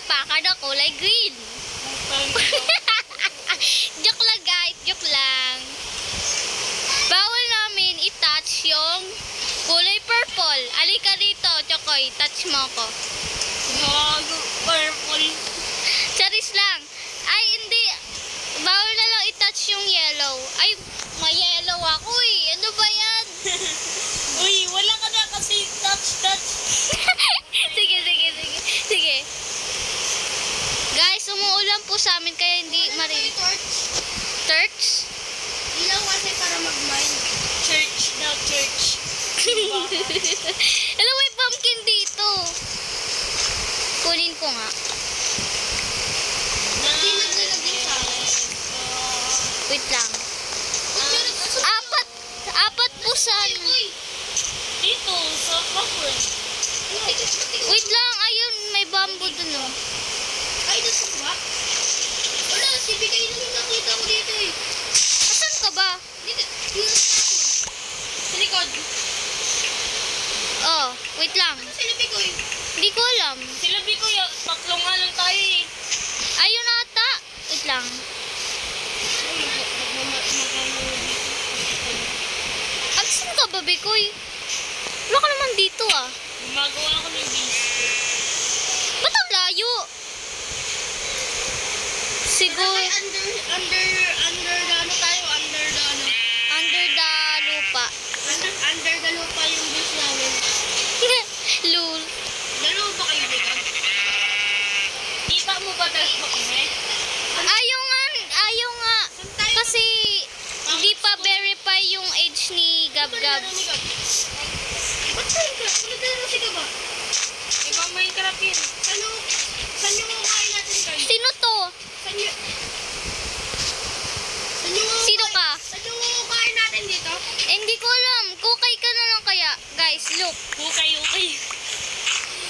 talampakan na kulay green. Joke lang guys, joke lang. Bawal namin i-touch yung kulay purple. Alika dito, Chokoy, touch mo ko. Purple. Charis lang. Ay, hindi. Bawal na lang i-touch yung yellow. Ay, may yellow ako eh. Ano ba yan? Uy, wala ka na kasi touch. Sige. Guys, umuulan po sa amin kaya hindi marinig. Church? Ilaw kasi para mag-mine. Church. Alam mo, may pumpkin dito. Kunin ko nga. Hindi naglalagay sa akin. Wait lang. Apat po sana. Dito, sa buffer. Wait lang, ayun, may bamboo dun oh. Ay, nasa ba? Wala, si Bigay na yung nakita ko dito eh. Asan ka ba? Dito, sa likod. Oh, wait lang. Ano sila Bikoy? Hindi ko alam. Sila Bikoy, tatlong nga lang tayo eh. Ayun ata. Wait lang. Asan ka ba, Bikoy? Wala ka naman dito ah. Gumagawa ako ng beast. Ba't ang layo? Siguro Under the ano tayo, under the ano. under the lupa. Under the lupa yung beast namin. Lul. Dalawa ba kayo dito? Kita mo ba dalawa kami? Ayaw nga. Kasi hindi pa verify yung age ni Gab-Gab. Ba't saan ka? Punod si Gab ba? Iba Minecraft yun. Saan yung kukain natin kayo? Sino to? Sino ka? Saan yung kukain natin dito? Hindi ko alam. Kukay ka na lang kaya. Guys, look. Okay.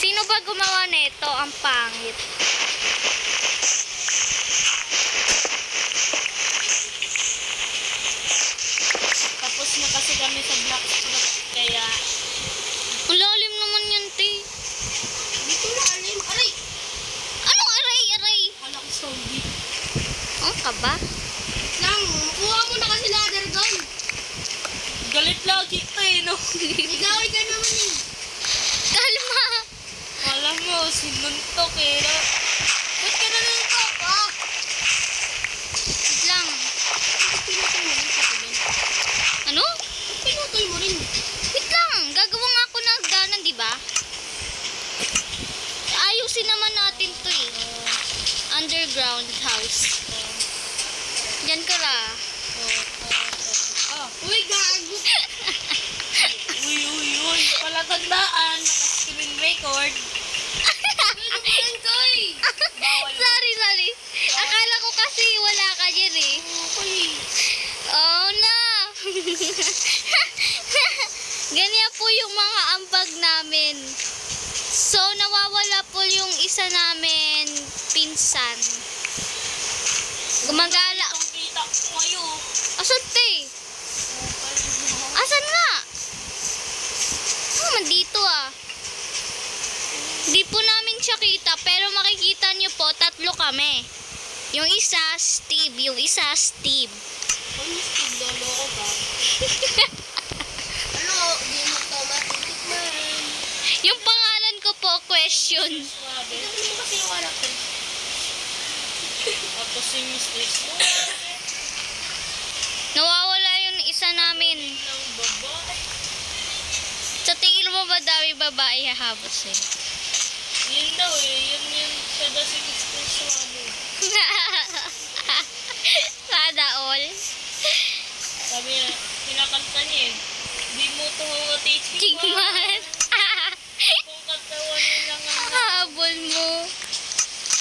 Sino ba gumawa nito? Ang pangit. Tapos na kasi kami sa Blackstone. Kaya... Ang lalim naman yan, te. Hindi ko na alim. Aray! Anong aray? Kala ko zombie. Ang ka ba? Lang, kuha mo na kasi ladder gun. Galit lagi ito eh, no? Igaway ka naman eh. Kalma. Alam mo, sinuntok eh. Ba't ka nanuntok? Ah! Wait lang. Pinutoy mo rin kasi doon. Ano? Pinutoy mo rin. Wait lang. Gagawa nga ako ng hagdanan, di ba? Ayusin naman natin to eh. Underground house. Diyan ka ra. Uy, gago! Uy. Palatandaan. Naka-screen record. Ano ba yan, Koy? Bawal. Sorry. Akala ko kasi wala ka dyan eh. Uy. Oh no! Ganyan po yung mga ambag namin. So, nawawala po yung isa namin pinsan. Gumagala. Itong kita ko kayo. Asan te? Asan nga? Dito ah. Di po namin siya kita, pero makikita nyo po, tatlo kami. Yung isa, Steve. Ano, Steve, lolo ko ba? Ano, di mo to matitikman. Yung pangalan ko po, question. Swabe. Ito mo kasi yung anak ko. Tapos si Mistress mo. Nawawala yung isa namin. Ng babae. Sa tingin mo ba dami babae hahabos eh? Yun daw eh. Yun siya daw si Mistress Swabe. Sada all. Sabi na, kinakanta niya eh. Di mo ito hawatitin. Chigman. Kung katawan mo lang ang Habol mo.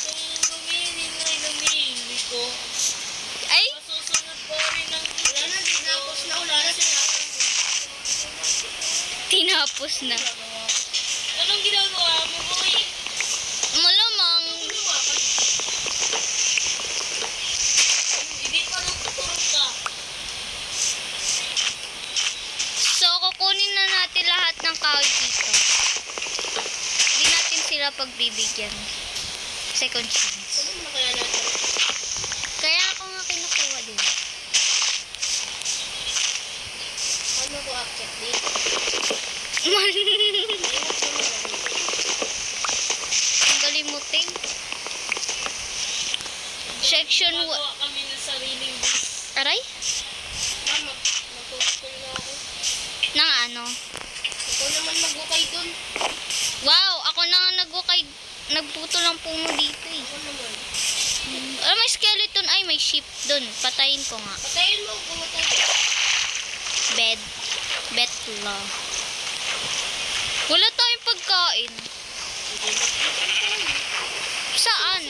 kung lumilin ay lumili ko. Ay, Masusunod ko rin ang wala na, tinapos na wala na tinapos na. Anong ginagawa mo, boy? Malamang. Hindi pa lang tutulog ka. So, kukunin na natin lahat ng kahoy dito. Hindi natin sila pagbibigyan. Second chance. Ano mo na kaya natin? Kaya ako nga kinukuha din. Ano ko akit dito? Ang galimutin. Section 1. Magawa kami ng sariling bus. Aray? Mama, magtutupol na ako. Nang ano? Ikaw naman magbukay dun. Wow! Ako na nga nagputo ng puno dito eh. Ako naman. May skeleton. Ay, may sheep dun. Patayin ko nga. Patayin mo, pumatay. Bed. Betla. Wala tayong pagkain. Hindi mo. Saan?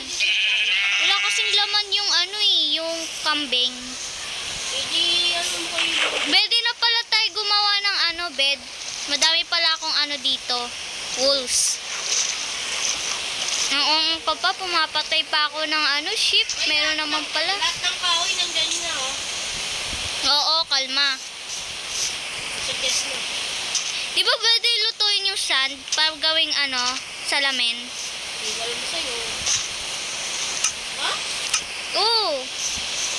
Wala kasing laman yung ano eh, yung kambing. Hindi, ano mo kayo? Pwede na pala tayo gumawa ng ano, bed. Madami pala akong ano dito. Wolves. Noong papa, pumapatay pa ako ng ano, sheep. Meron naman pala. Lahat ng kahoy nandyan na, oh. Oo, kalma. Suggest mo. Di ba pwede lutuin yung sand para gawing ano, salamin? Iwala mo sa'yo. Ha? Oo,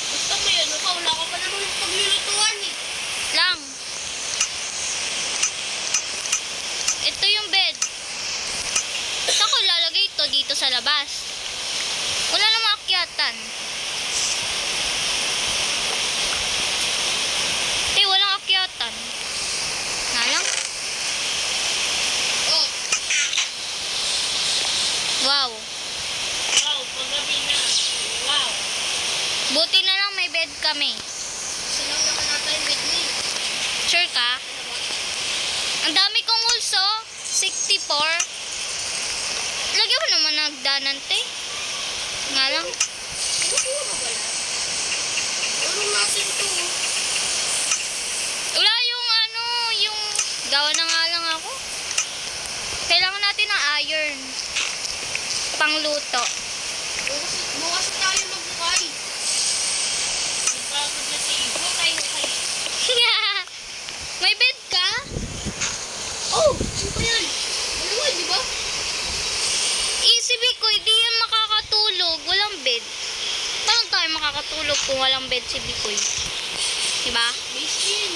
Basta may ano ka, wala ka pa naman paglulutuan eh. lang. Ito yung bed. Saan ko lalagay ito dito sa labas? Wala namang akyatan. Walang akyatan. Nga lang. Oh, Wow. wow, paggabi na. Wow. Buti na lang may bed kami. Sinang naman natin yung bed ni. Sure ka? Ano ba? Ang dami kong ulso. 64. Lagyan mo naman nagdanan, te. Nga lang. Ano ko ba wala? Ano natin ito? Wala yung ano, yung gawa na nga lang ako. Kailangan natin ng iron. Pangluto. Bukas tayo magbukay. Nagpagod na si Ibo. Hukay. May bed ka? Oh, ano ba yan? Maluwag, di ba? Easy Bikoy, di yan makakatulog. Walang bed. Paano tayo makakatulog kung walang bed si Bikoy? Diba? Baskin.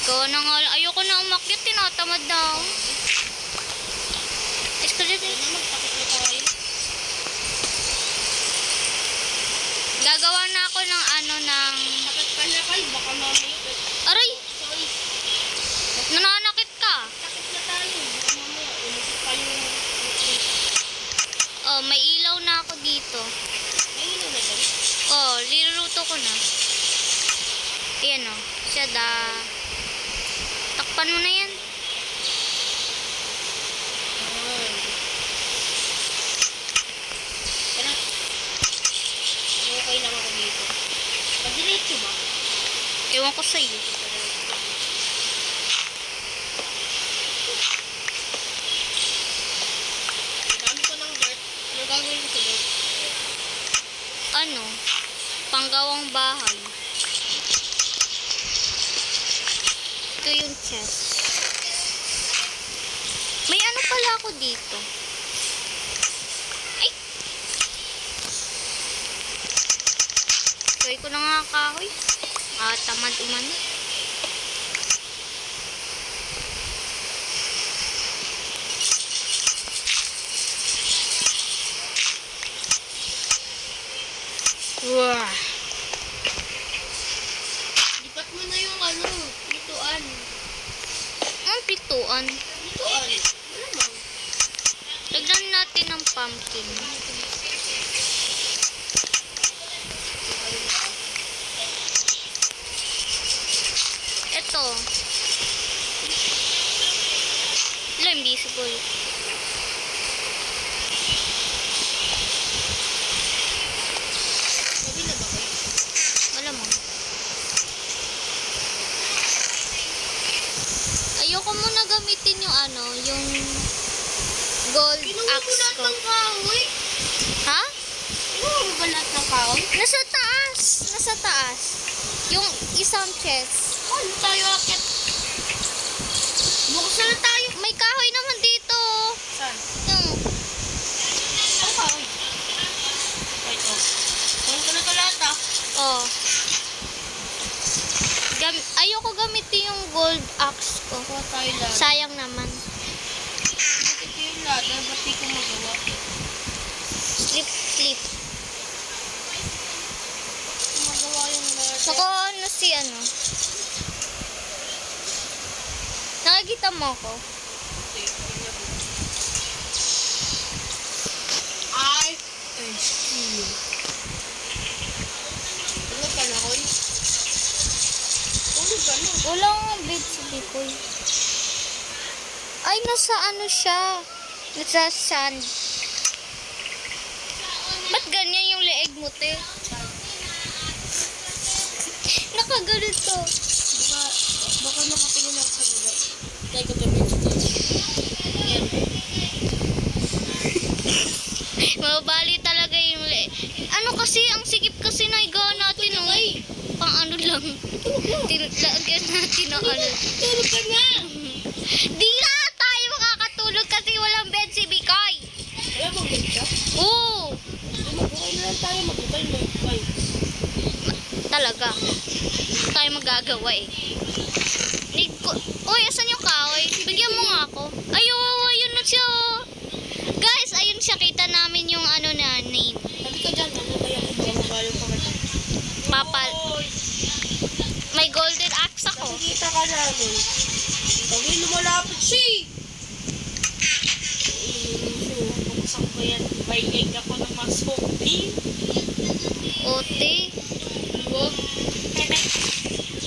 Ikaw na nga. Ayoko na umakyat. Tinatamad na ako. Ano naman, takot na tayo. Gagawa na ako ng ano ng... Takot ka na kayo, baka mamaya. Aray! Sorry. Nananakit ka. Takot na tayo. Baka mamaya, umusok tayo. Oh, may ilaw na ako dito. May ino na dyan. Oh, liluluto ko na. Ayan oh. Siya da. Takpan mo na yan. Tara. Okay lang ako dito. Pag-delete ba? Ewan ko sa'yo. Dami ko ng dirt. Ano gagawin ko sa dirt? Ano? Panggawang bahay. Ito yung chest. May ano pala ako dito. Ay! Gawin ko na nga kahoy. Tamad umano. Wow. Lipat mo na yung ano, pituan. Ang pituan. Pituan. Ano bang? Lagyan natin ng pumpkin. Ito. Wala, invisible. Gabi na ba kayo? Malamang. Ayoko muna gamitin yung ano, yung gold Kinuha mo axe lahat ko. ng kahoy? Ha? Kinuha mo ba lahat ng kahoy? Nasa taas. Nasa taas. Yung isang chest. Ano tayo akit? Saan na tayo? May kahoy naman dito. Saan? Yung, Ang kahoy. Wait, oh. Kunin ko na ito lahat, ah. oh. Ayoko gamitin yung gold axe ko. Kuha tayo lahat. Sayang naman. Bakit ko yung lahat? Ba't di ko magawa? Sleep, sleep. Magawa yung lahat. Saka ano si ano? Nakikita mo ako? Ano ka na, Koy? Ano ka na? Walang bed si Bikoy. Ay, nasa ano siya? Nasa sand. Ba't ganyan yung leeg mo, te? Nakaganito. Baka nakatingin ako sa baba. Kaya ko tabi sa tayo. Yan. Mabali talaga yung leeg. Ano kasi, ang sikip kasi na higa natin, no? Pang ano lang. Lagyan natin ng ano. Tulog ka na! Di na tayo makakatulog kasi walang bed si Bikoy. Wala bang bed ka? Oo. Okay na lang tayo. Magbukay mo. Bye. Talaga. Tayo magagawa eh. Uy, asan yung kahoy? Bigyan mo nga ako. Ayun na siya. Guys, ayun siya. Kita namin yung ano na name. Sabi ka dyan. Ano kaya kung baka mabalong pa ka? Papal. May golden axe ako. Nakikita ka namin. Tawin lumalapit siya. Buksan ko yan. May egg ako ng masukti. Ote. Huwag.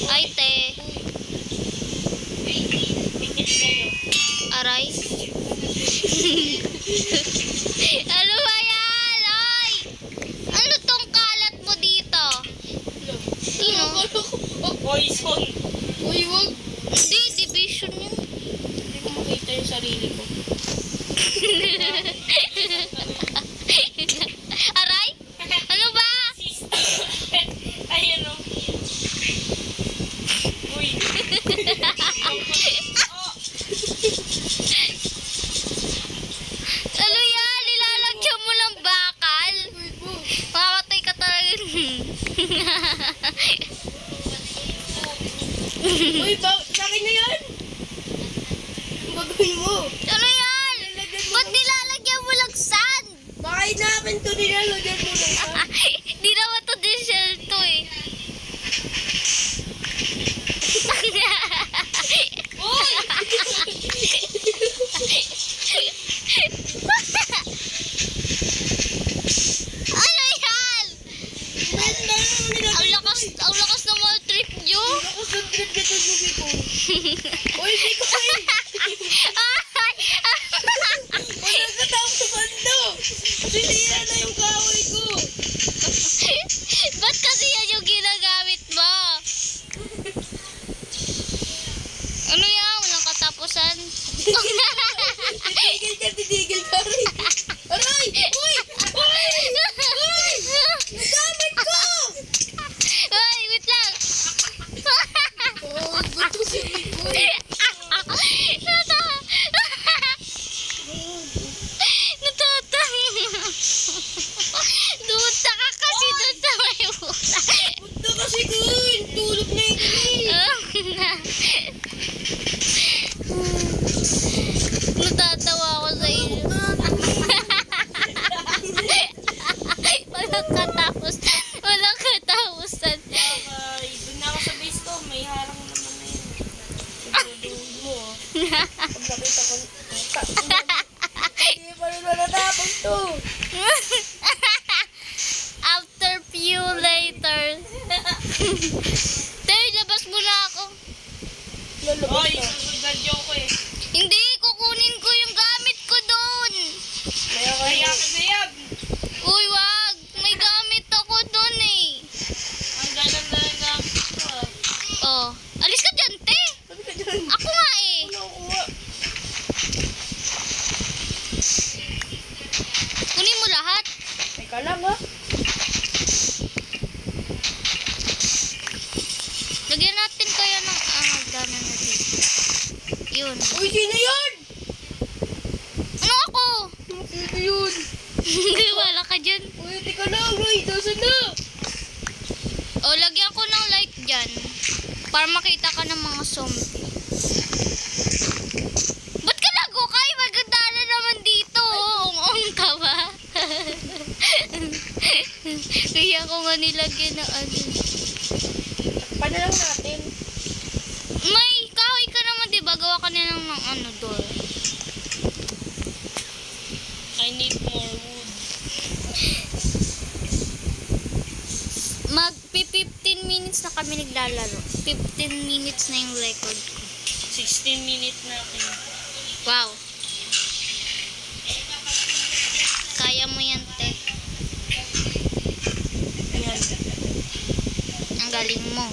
Ay, te. Tingit kayo. Aray. Ano ba yan? Ay! Ano tong kalat mo dito? Sino? Poison. Uy, huwag. Hindi, division yun. Hindi ko makita yung sarili ko. Aray? Ano ba? Ayun o. Uy. Ano yan? Nilalagyan mo ng bakal? Mamatay ka talaga. Uy, sa akin na yan. Ang gagawin mo. Ano yan? Ba't nilalagyan mo lang sand? Bakit namin ito nilalagyan mo lang ka? Di naman to diesel to eh. Uy! Ano yan? Ang lakas na mga trip nyo. Ako sa trip na tutubi ko. Uy, di ko kayo. Wala ka tao sa bando. Sinira na yung kahoy ko. Ba't kasi yan yung ginagamit mo? Ano yan? Walang katapusan. Titigil ka rin. Aray! Uy! Uy! Uy! Nagamit ko! Ay, wait lang. Oh, gusto si Uy. Duta ka kasi doon sa may buta. Punta kasi ko. Tulog na yun. Natatawa ako sa inyo. Walang katapos. Walang katapusan. Ay, doon na ako sa base ko. May harang naman na yun. Tulog mo. Pag nakita ko. Hindi pa rin natapos to. After few later. Tay, labas mo na ako. Oy, susundan niyo ko eh. Hindi, kukunin ko yung gamit ko doon. Kaya kasi yan. Uy, wag. May gamit ako doon eh. Ang ganda na gamit ko ah. Oh, alis ka dyan, te. Sabi ka dyan. Ako nga eh. Ano kuha? Kunin mo lahat. Teka lang ha. Uy, sino yun? Ano ako? Sino yun? Wala ka dyan. Uy, teka lang. Uy, nasa na? O, lagyan ko ng light dyan. Para makita ka ng mga zombie. Ba't ka nagukay? Maganda na naman dito. Ong-ong ka ba? Kaya ko nga nilagyan ng ano. Paano lang natin? May kahoy ka naman, diba? Gawa ka na lang ng ano, door. I need more wood. Mag-15 minutes na kami naglalaro. 15 minutes na yung record ko. 16 minutes na akin. Wow. Kaya mo yan, te. Ayan. Ang galing mo.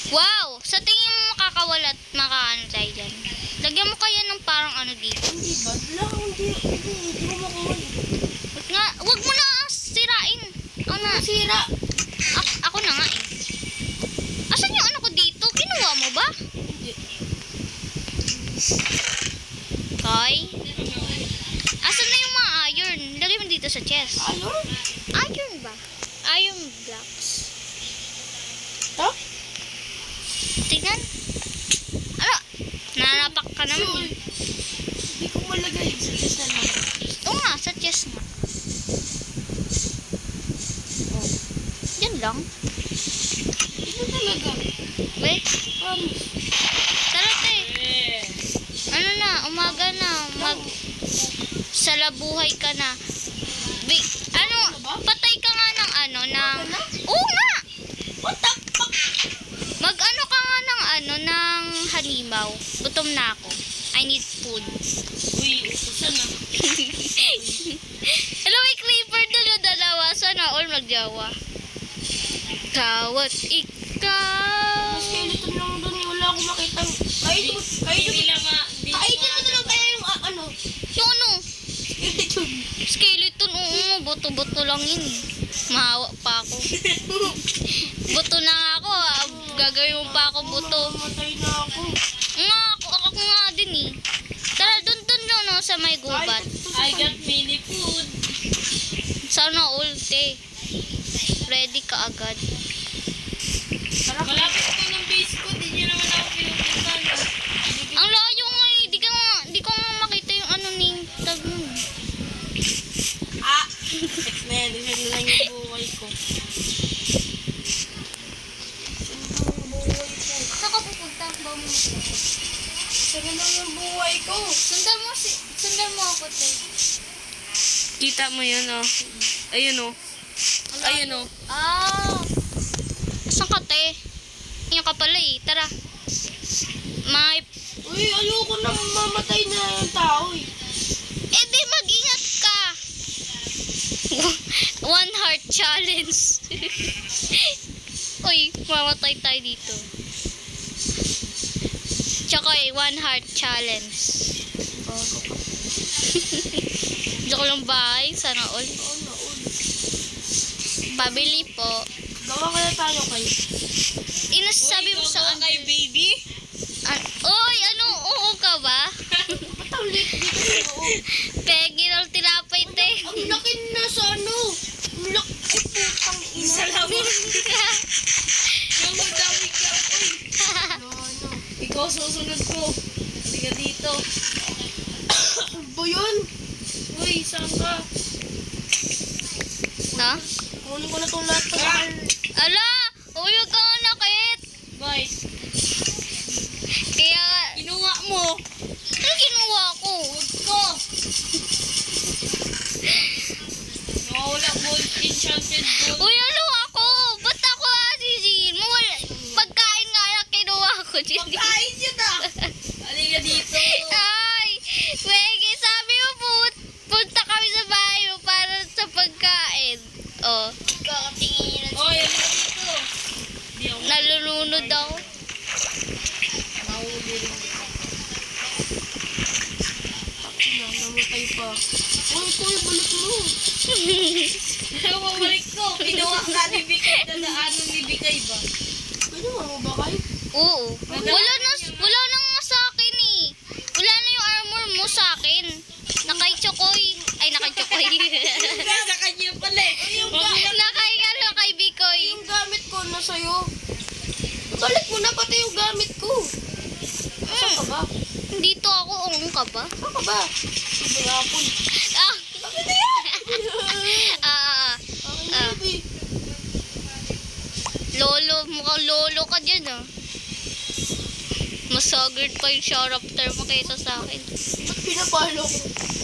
Wow! Sa tingin mo makakawala at makaano tayo dyan. Lagyan mo kaya ng parang ano dito. Hindi ba? Hindi ko makuha. Ba't nga? Huwag mo na sirain. Ako na. Sira. Ako na nga eh. Asan yung ano ko dito? Kinuha mo ba? Hindi. Koy? Asan na yung mga iron? Lagay mo dito sa chest. Ayun. Iron ba? Iron blocks. Ha? Tingnan. Ano? Nanapak ka naman. Hindi ko malagay. Sa chest na lang. Oo nga, sa chest nga. Oh. Yan lang. Ito talaga. Weh, Promise. tara te. Ano na, umaga na. Salabuhay ka na. Ano, patay ka nga ng ano, ng... Oo nga! What the fuck? Mag-ano ka nga ng ano, ng halimaw. Gutom na ako. I need food. Uy, utusan na. Hello, may creeper doon na dalawa. Sana all magjawa. Kawat ikaw. Mas skeleton lang doon. Wala akong makitang... Kainin mo na lang kaya yung ano. Yung ano? Skeleton. Skeleton, oo. Buto-buto lang yun eh. Mahawa pa ako. Buto na nga ako. Gagawin mo pa ako buto. Mamatay na ako. Nga, ako nga din eh. Tara, dun lang no, sa may gubat. I got mini food. Sana all, te. Ready ka agad. Malapit ko ng base ko. Di nyo naman ako pinupuntan. Ang layo nga eh. Di ko nga makita yung ano ning tag mo. Next na yan. Isa na lang yung buhay ko. Saan ka pupunta? Ba mo? Isa na lang yung buhay ko. Sundan mo ako, te. Kita mo yun, oh. Ayun, oh. Ayun, oh. Ah! Saan ka, te? Yung ka pala eh. Tara. May... Uy, ayoko na mamatay na yung tao, eh. Eh di mag-ingat ka. One heart challenge. Uy, mamatay tayo dito. Tsaka eh, one heart challenge. Joke lang bahay. Sana all. Pabili po. Gawa kaya tayo kayo. Inasabi mo sa kay baby? Uy, ano? Oo ka ba? Ba't ang lit dito yung oo? Pegi ng tinapay, te. Ang laki na sa ano. Ang laki putang ina. Salamat. Namadami ka, uy. Ikaw susunod ko. Halika dito. Ano ba yun? Uy, saan ka? Ha? Kunin ko na itong lahat pa. Ala! Uyog ka nga nakit! Bye. Kaya... Kinuha mo. Ano kinuha ko? Huwag ko. Nawawala gold, enchanted gold. Uy, ano ako? Ba't ako asisihin mo? Pagkain nga lang kinuha ko. Pagkain yun ah. Halika dito. Ay! Wege, sabi mo punta kami sa bahay mo para sa pagkain. Oh. Kakatingin Oy, halika dito. Di ako Nalulunod ako. mahuli rin dito. Namatay pa. Uy, kuya, balik mo. Balik ko. Kinuha ka ni Bikay. Dadaanan ni Bikay ba? Kinuha mo ba kayo? Oo. Wala na nga sa akin eh. Bikoy. Nasa kanya pala eh. Nakay ano kay Bikoy. Yung gamit ko na sa'yo. Balik mo na pati yung gamit ko. Saan ka ba? Dito ako, ong ka ba? Saan ka ba? Ito nga po. Ah! Bakit na yan? Ah. Baby. Lolo, mukhang lolo ka dyan ah. Mas sagard pa yung Sharaptor mo kaysa sa akin. Ba't pinapalo ko?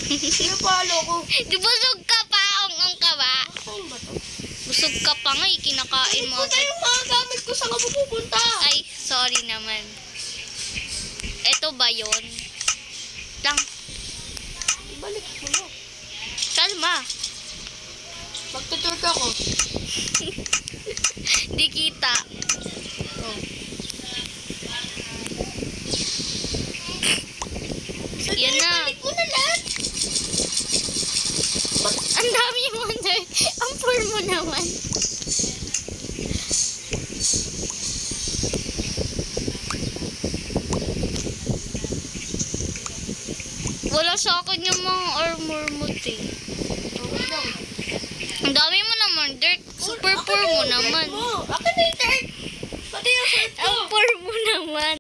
Pinapalo ko. Di busog ka pa, ong ka ba? Saan ba to? Busog ka pa nga, kinakain mo Ito na yung mga gamit ko. Saan ka pupunta? Ay, sorry naman. Ito ba yun? Lang, Balik mo na. kalma. Magtutur ka ko. Di kita. Oh. Yan na. Balik mo na lahat. Ang dami mo na. Ang poor mo naman. Wala sa akin yung mga armor mo, te. Okay lang. Ang dami